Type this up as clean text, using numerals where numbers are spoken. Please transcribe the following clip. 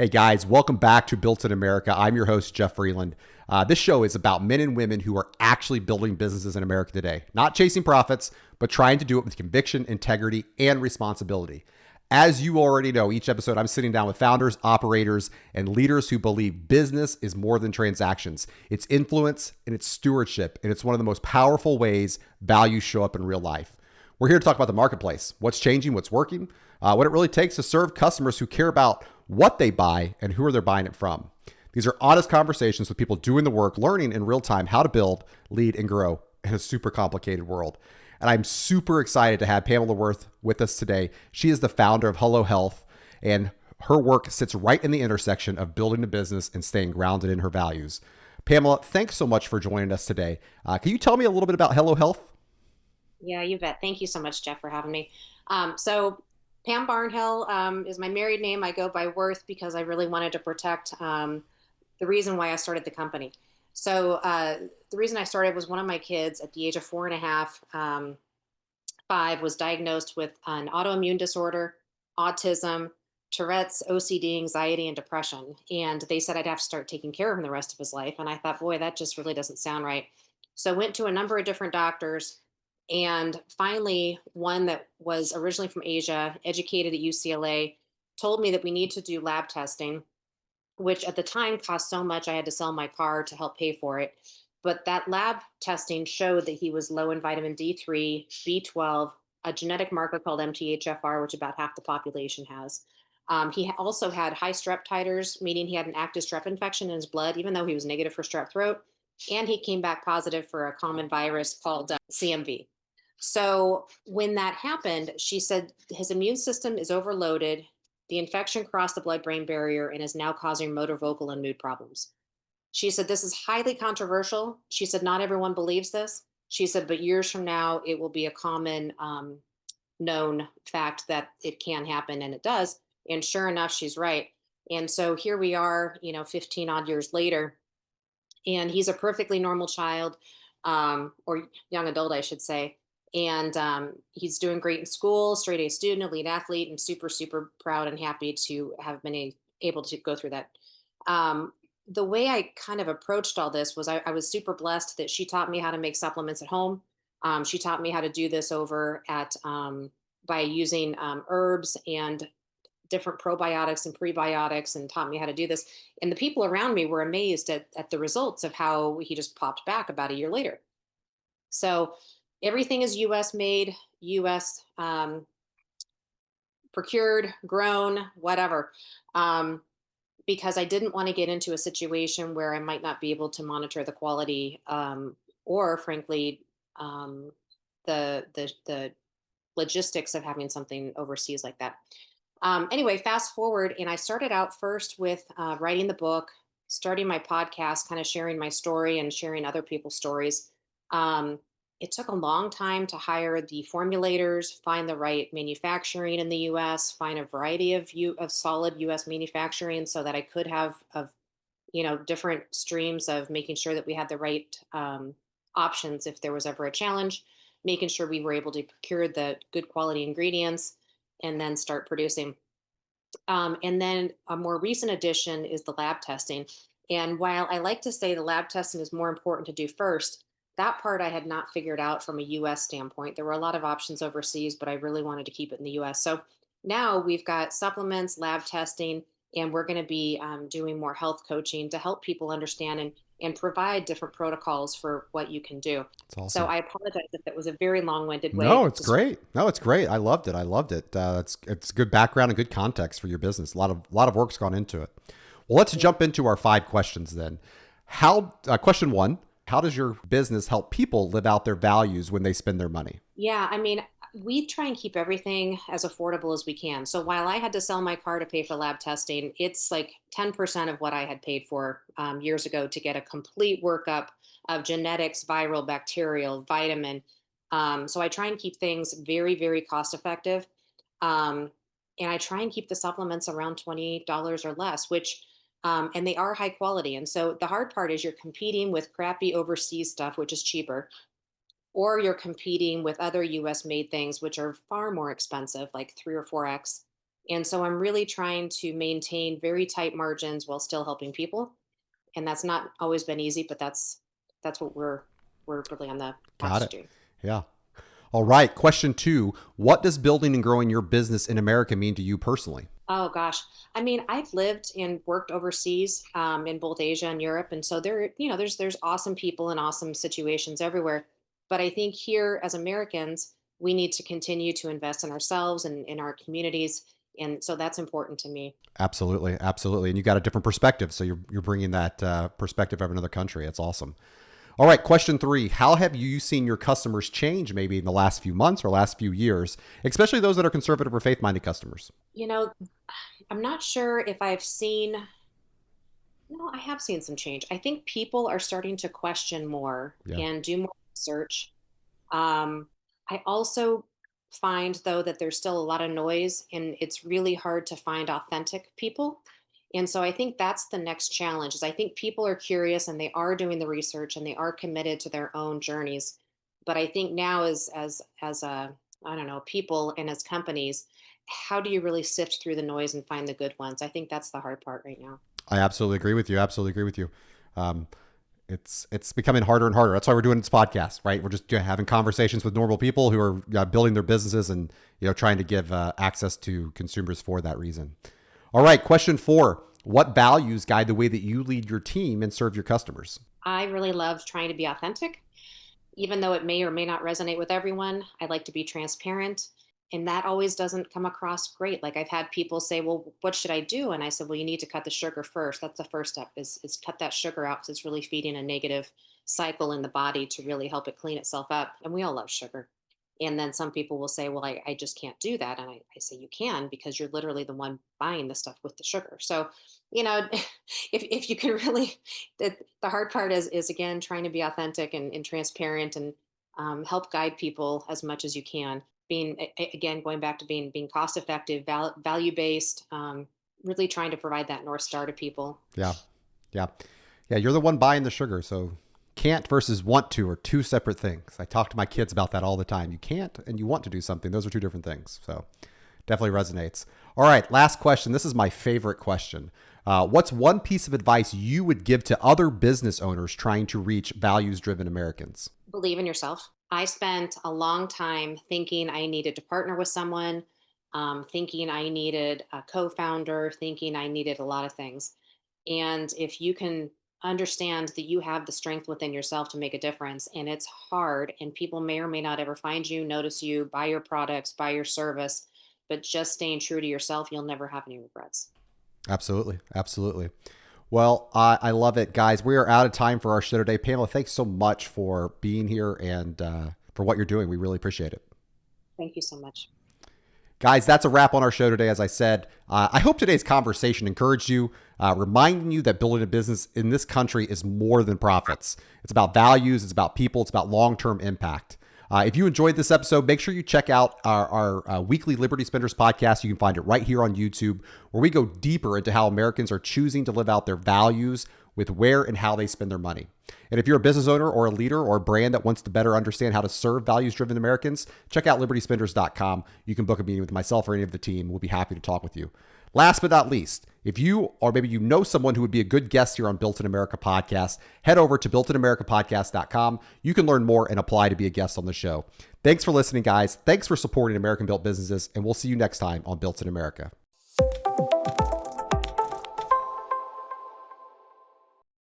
Hey guys, welcome back to Built in America. I'm your host, Jeff Vreeland. This show is about men and women who are actually building businesses in America today, not chasing profits, but trying to do it with conviction, integrity, and responsibility. As you already know, each episode I'm sitting down with founders, operators, and leaders who believe business is more than transactions. It's influence and it's stewardship, and it's one of the most powerful ways values show up in real life. We're here to talk about the marketplace, what's changing, what's working, what it really takes to serve customers who care about what they buy and who are they buying it from. These are honest conversations with people doing the work, learning in real time how to build, lead, and grow in a super complicated world. And I'm super excited to have Pamela Wirth with us today. She is the founder of Hello Health, and her work sits right in the intersection of building a business and staying grounded in her values. Pamela, thanks so much for joining us today. Can you tell me a little bit about Hello Health? Yeah, you bet. Thank you so much, Jeff, for having me. So Pam Barnhill is my married name. I go by Worth because I really wanted to protect the reason why I started the company. So the reason I started was one of my kids at the age of 4.5, 5, was diagnosed with an autoimmune disorder, autism, Tourette's, OCD, anxiety, and depression. And they said I'd have to start taking care of him the rest of his life. And I thought, boy, that just really doesn't sound right. So I went to a number of different doctors. And finally, one that was originally from Asia, educated at UCLA, told me that we need to do lab testing, which at the time cost so much I had to sell my car to help pay for it. But that lab testing showed that he was low in vitamin D3, B12, a genetic marker called MTHFR, which about half the population has. Also had high strep titers, meaning he had an active strep infection in his blood, even though he was negative for strep throat. And he came back positive for a common virus called CMV. So when that happened, she said his immune system is overloaded. The infection crossed the blood brain barrier and is now causing motor, vocal, and mood problems. She said, this is highly controversial. She said, not everyone believes this. She said, but years from now, it will be a common known fact that it can happen, and it does. And sure enough, she's right. And so here we are, 15 odd years later, and he's a perfectly normal child, or young adult, I should say. And he's doing great in school, straight A student, elite athlete, and super, super proud and happy to have been able to go through that. The way I kind of approached all this was I was super blessed that she taught me how to make supplements at home. She taught me how to do this over at by using herbs and different probiotics and prebiotics, and taught me how to do this. And the people around me were amazed at the results of how he just popped back about a year later. So everything is US made, US procured, grown, whatever. Because I didn't want to get into a situation where I might not be able to monitor the quality, or frankly, the logistics of having something overseas like that. Anyway, fast forward, and I started out first with writing the book, starting my podcast, kind of sharing my story and sharing other people's stories. Um, it took a long time to hire the formulators, find the right manufacturing in the U.S., find a variety of solid U.S. manufacturing, so that I could have different streams of making sure that we had the right options if there was ever a challenge, making sure we were able to procure the good quality ingredients, and then start producing. And then a more recent addition is the lab testing. And while I like to say the lab testing is more important to do first, that part I had not figured out from a US standpoint. There were a lot of options overseas, but I really wanted to keep it in the US. So now we've got supplements, lab testing, and we're going to be doing more health coaching to help people understand and provide different protocols for what you can do. It's So awesome. I apologize if that was a very long-winded way No, to it's describe. great. No, it's great. I loved it. I loved it. It's good background and good context for your business. A lot of work's gone into it. Well, let's jump into our 5 questions then. Question one: how does your business help people live out their values when they spend their money? Yeah, I mean, we try and keep everything as affordable as we can. So while I had to sell my car to pay for lab testing, it's like 10% of what I had paid for years ago to get a complete workup of genetics, viral, bacterial, vitamin. So I try and keep things very, very cost effective. Um, and I try and keep the supplements around $20 or less, and they are high quality. And so the hard part is you're competing with crappy overseas stuff, which is cheaper, or you're competing with other US made things, which are far more expensive, like 3 or 4x. And so I'm really trying to maintain very tight margins while still helping people. And that's not always been easy, but that's what we're really on the path Got to it. do. Yeah. All right. Question 2. What does building and growing your business in America mean to you personally? Oh gosh. I mean, I've lived and worked overseas in both Asia and Europe. And so there's awesome people and awesome situations everywhere. But I think here as Americans, we need to continue to invest in ourselves and in our communities. And so that's important to me. Absolutely. Absolutely. And you got a different perspective. So you're bringing that perspective of another country. It's awesome. All right. Question 3. How have you seen your customers change maybe in the last few months or last few years, especially those that are conservative or faith-minded customers? You know, I'm not sure if I've seen, no, I have seen some change. I think people are starting to question more Yeah. and do more research. Um, I also find, though, that there's still a lot of noise and it's really hard to find authentic people. And so I think that's the next challenge is I think people are curious and they are doing the research and they are committed to their own journeys. But I think now as I don't know, people and as companies, how do you really sift through the noise and find the good ones? I think that's the hard part right now. I absolutely agree with you. Absolutely agree with you. Um, it's becoming harder and harder. That's why we're doing this podcast, right? We're just having conversations with normal people who are building their businesses and trying to give access to consumers for that reason. All right, question 4: What values guide the way that you lead your team and serve your customers? I really love trying to be authentic. Even though it may or may not resonate with everyone, I like to be transparent. And that always doesn't come across great. Like I've had people say, well, what should I do? And I said, well, you need to cut the sugar first. That's the first step is cut that sugar out because it's really feeding a negative cycle in the body to really help it clean itself up. And we all love sugar. And then some people will say, well, I just can't do that. And I say, you can because you're literally the one buying the stuff with the sugar. So, you know, if you can really, the hard part is again, trying to be authentic and transparent and help guide people as much as you can. Being, again, going back to being cost effective, value based, really trying to provide that North Star to people. Yeah, yeah, yeah. You're the one buying the sugar, so can't versus want to are two separate things. I talk to my kids about that all the time. You can't and you want to do something. Those are two different things. So definitely resonates. All right, last question. This is my favorite question. What's one piece of advice you would give to other business owners trying to reach values-driven Americans? Believe in yourself. I spent a long time thinking I needed to partner with someone, thinking I needed a co-founder, thinking I needed a lot of things. And if you can understand that you have the strength within yourself to make a difference, and it's hard, and people may or may not ever find you, notice you, buy your products, buy your service, but just staying true to yourself, you'll never have any regrets. Absolutely. Absolutely. Well, I love it, guys. We are out of time for our show today. Pamela, thanks so much for being here and for what you're doing. We really appreciate it. Thank you so much. Guys, that's a wrap on our show today. As I said, I hope today's conversation encouraged you, reminding you that building a business in this country is more than profits. It's about values, it's about people, it's about long-term impact. If you enjoyed this episode, make sure you check out our weekly Liberty Spenders podcast. You can find it right here on YouTube, where we go deeper into how Americans are choosing to live out their values with where and how they spend their money. And if you're a business owner or a leader or a brand that wants to better understand how to serve values-driven Americans, check out libertyspenders.com. You can book a meeting with myself or any of the team. We'll be happy to talk with you. Last but not least, if you or maybe you know someone who would be a good guest here on Built in America podcast, head over to builtinamericapodcast.com. You can learn more and apply to be a guest on the show. Thanks for listening, guys. Thanks for supporting American-built businesses, and we'll see you next time on Built in America.